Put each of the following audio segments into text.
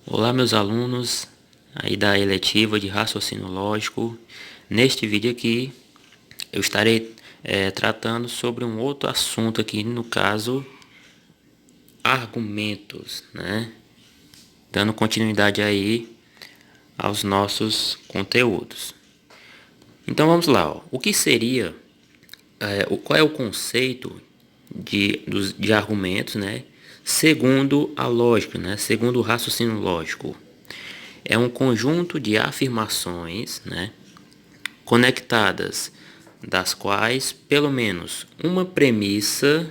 Olá, meus alunos aí da eletiva de raciocínio lógico. Neste vídeo aqui eu estarei tratando sobre um outro assunto aqui, no caso argumentos, né? Dando continuidade aí aos nossos conteúdos. Então vamos lá, ó. O que seria, qual é o conceito de argumentos, né? Segundo a lógica, né? Segundo o raciocínio lógico. É um conjunto de afirmações, né, conectadas, das quais pelo menos uma premissa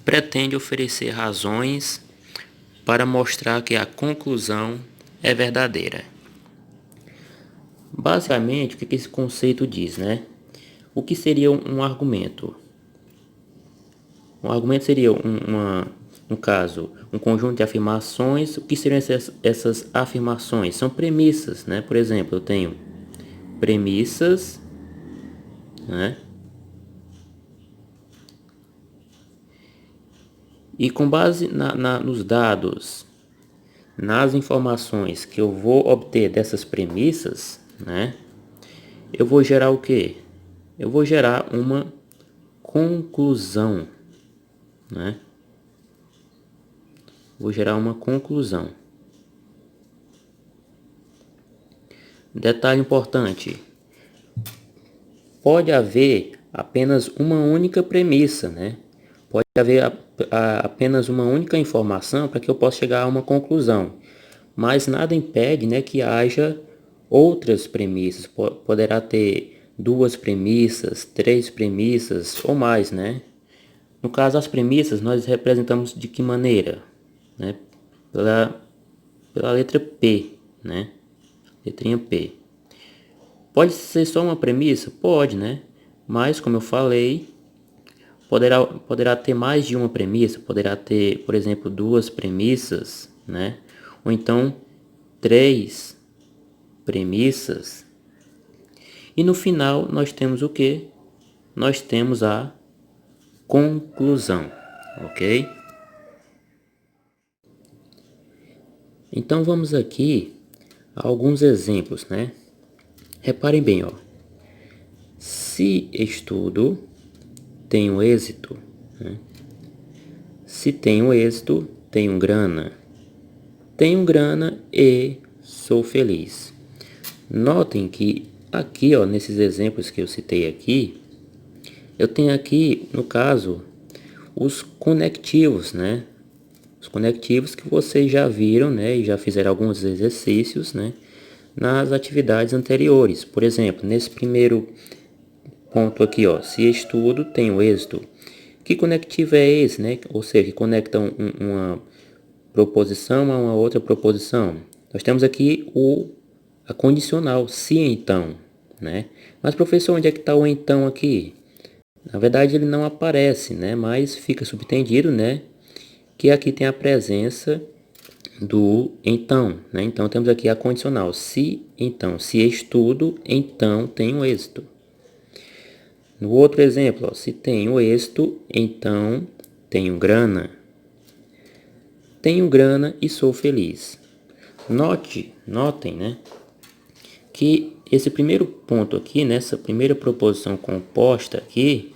pretende oferecer razões para mostrar que a conclusão é verdadeira. Basicamente, o que esse conceito diz, né? O que seria um argumento? Um argumento seria no caso, um conjunto de afirmações. O que seriam essas afirmações? São premissas, né? Por exemplo, eu tenho premissas, né? E com base nos dados, nas informações que eu vou obter dessas premissas, né? Eu vou gerar o quê? Eu vou gerar uma conclusão, né? Vou gerar uma conclusão. Detalhe importante: pode haver apenas uma única premissa, né? Pode haver apenas uma única informação para que eu possa chegar a uma conclusão, mas nada impede, né, que haja outras premissas. Poderá ter duas premissas, três premissas ou mais, né? No caso, as premissas nós representamos de que maneira, né? Pela letra P, né? Letrinha P. Pode ser só uma premissa? Pode, né? Mas, como eu falei, poderá ter mais de uma premissa, poderá ter, por exemplo, duas premissas, né? Ou então, três premissas. E no final, nós temos o que? Nós temos a conclusão, ok? Então, vamos aqui a alguns exemplos, né? Reparem bem, ó. Se estudo, tenho êxito, né? Se tenho êxito, tenho grana. Tenho grana e sou feliz. Notem que aqui, ó, nesses exemplos que eu citei aqui, eu tenho aqui, no caso, os conectivos, né? Os conectivos que vocês já viram, né? E já fizeram alguns exercícios, né? Nas atividades anteriores. Por exemplo, nesse primeiro ponto aqui, ó, se estudo, tenho êxito. Que conectivo é esse, né? Ou seja, que conecta uma proposição a uma outra proposição. Nós temos aqui a condicional, se então, né? Mas, professor, onde é que está o então aqui? Na verdade, ele não aparece, né? Mas fica subtendido, né? Que aqui tem a presença do então, né? Então, temos aqui a condicional, se então. Se estudo, então tenho êxito. No outro exemplo, ó, se tenho êxito, então tenho grana. Tenho grana e sou feliz. Notem, né, que esse primeiro ponto aqui, nessa primeira proposição composta aqui,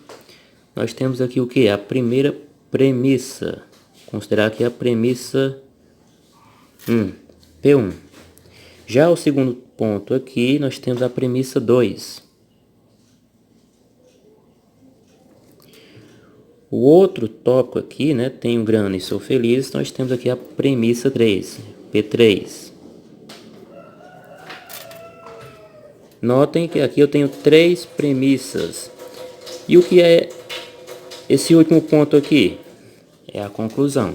nós temos aqui o que? A primeira premissa. Considerar aqui a premissa P1. Já o segundo ponto aqui, nós temos a premissa 2. O outro tópico aqui, né, tenho grana e sou feliz, nós temos aqui a premissa 3, P3. Notem que aqui eu tenho três premissas. E o que é esse último ponto aqui? É a conclusão.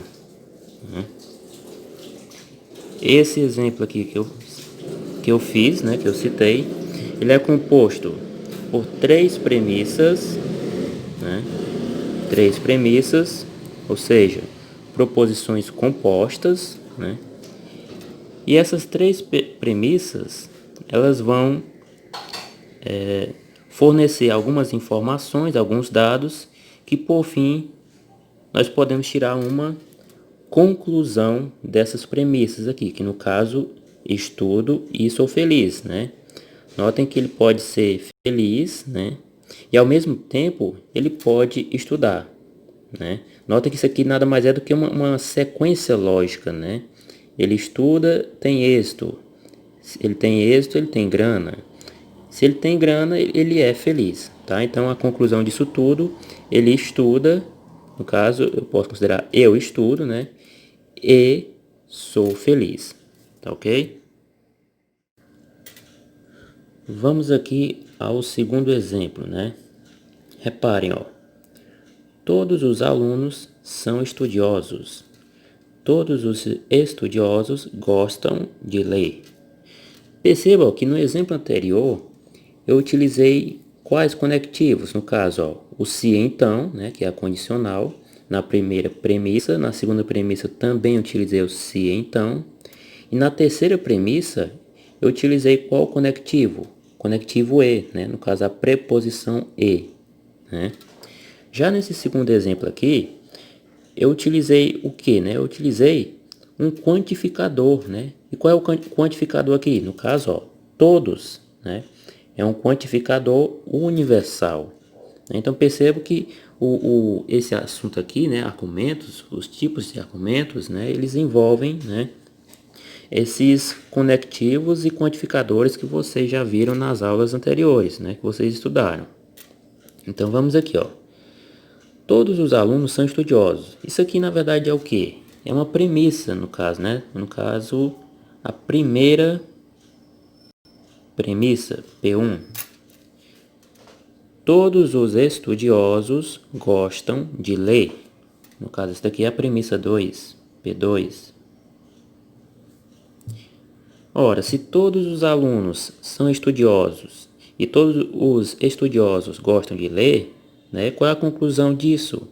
Esse exemplo aqui que eu fiz, né, que eu citei, ele é composto por três premissas, né? Três premissas, ou seja, proposições compostas, né? E essas três premissas, elas vão fornecer algumas informações, alguns dados, que por fim nós podemos tirar uma conclusão dessas premissas aqui, que no caso, estudo e sou feliz, né? Notem que ele pode ser feliz, né? E ao mesmo tempo, ele pode estudar, né? Notem que isso aqui nada mais é do que uma sequência lógica, né? Ele estuda, tem êxito. Se ele tem êxito, ele tem grana. Se ele tem grana, ele é feliz, tá? Então, a conclusão disso tudo, ele estuda, no caso, eu posso considerar eu estudo, né? E sou feliz, tá ok? Vamos aqui ao segundo exemplo, né? Reparem, ó. Todos os alunos são estudiosos. Todos os estudiosos gostam de ler. Perceba que no exemplo anterior eu utilizei quais conectivos? No caso, ó, o se então, né, que é a condicional, na primeira premissa. Na segunda premissa também utilizei o se então. E na terceira premissa eu utilizei qual conectivo? Conectivo e, né, no caso a preposição e, né? Já nesse segundo exemplo aqui, eu utilizei o que, né? Eu utilizei um quantificador, né? E qual é o quantificador aqui? No caso, ó, todos, né? É um quantificador universal. Então percebo que esse assunto aqui, né? Argumentos, os tipos de argumentos, né? Eles envolvem, né? Esses conectivos e quantificadores que vocês já viram nas aulas anteriores, né? Que vocês estudaram. Então vamos aqui, ó. Todos os alunos são estudiosos. Isso aqui, na verdade, é o quê? É uma premissa, no caso, né? No caso, a primeira premissa, P1. Todos os estudiosos gostam de ler. No caso, essa daqui é a premissa 2, P2. Ora, se todos os alunos são estudiosos e todos os estudiosos gostam de ler, né? Qual é a conclusão disso?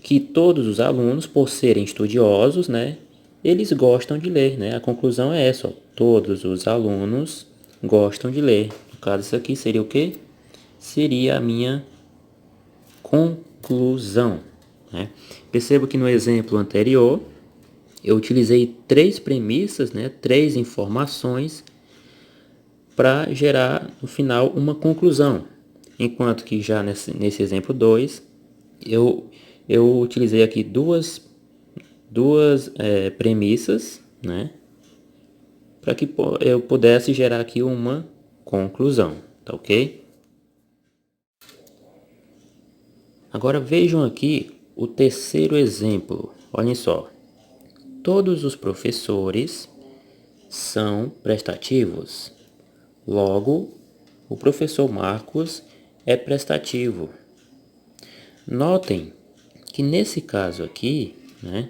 Que todos os alunos, por serem estudiosos, né, eles gostam de ler, né? A conclusão é essa, ó, todos os alunos gostam de ler. No caso, isso aqui seria o quê? Seria a minha conclusão, né? Perceba que no exemplo anterior, eu utilizei três premissas, né, três informações para gerar, no final, uma conclusão. Enquanto que já nesse exemplo 2, eu utilizei aqui duas premissas, né, para que eu pudesse gerar aqui uma conclusão, tá ok? Agora vejam aqui o terceiro exemplo, olhem só. Todos os professores são prestativos. Logo, o professor Marcos é prestativo. Notem que nesse caso aqui, né,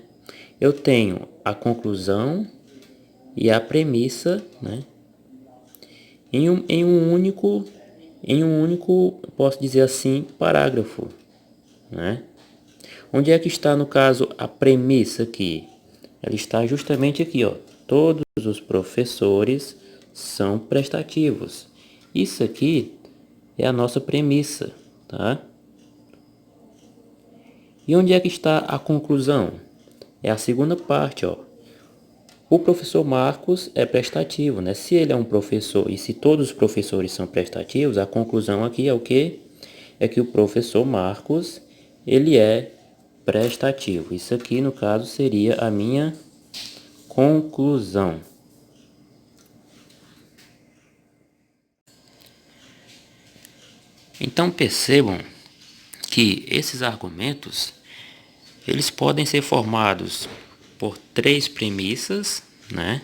eu tenho a conclusão e a premissa, né, em um único, posso dizer assim, parágrafo, né? Onde é que está, no caso, a premissa aqui? Ela está justamente aqui, ó. Todos os professores são prestativos. Isso aqui é a nossa premissa, tá? E onde é que está a conclusão? É a segunda parte, ó. O professor Marcos é prestativo, né? Se ele é um professor e se todos os professores são prestativos, a conclusão aqui é o quê? É que o professor Marcos, ele é prestativo. Isso aqui, no caso, seria a minha conclusão. Então percebam que esses argumentos, eles podem ser formados por três premissas, né?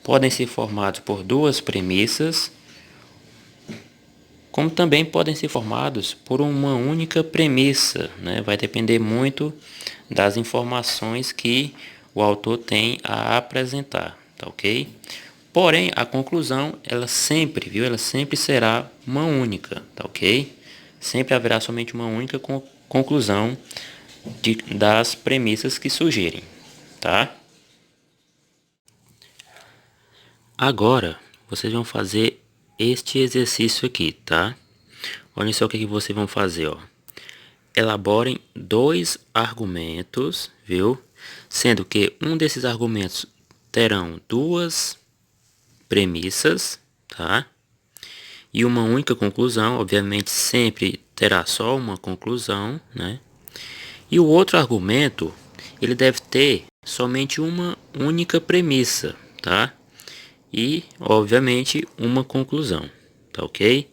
Podem ser formados por duas premissas, como também podem ser formados por uma única premissa, né? Vai depender muito das informações que o autor tem a apresentar, tá ok? Porém, a conclusão, ela sempre será uma única, tá ok? Sempre haverá somente uma única conclusão das premissas que surgirem, tá? Agora, vocês vão fazer este exercício aqui, tá? Olhem só o que vocês vão fazer, ó. Elaborem dois argumentos, viu? sendo que um desses argumentos terão duas premissas, tá? E uma única conclusão, obviamente sempre terá só uma conclusão, né? E o outro argumento, ele deve ter somente uma única premissa, tá? E, obviamente, uma conclusão, tá ok?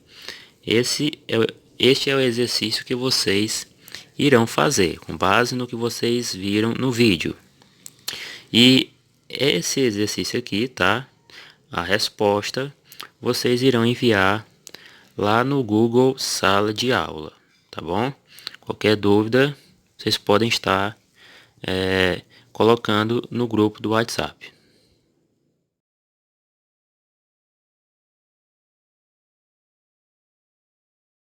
Este é o exercício que vocês irão fazer, com base no que vocês viram no vídeo. E esse exercício aqui, tá? A resposta, vocês irão enviar lá no Google Sala de Aula, tá bom? Qualquer dúvida, vocês podem estar colocando no grupo do WhatsApp.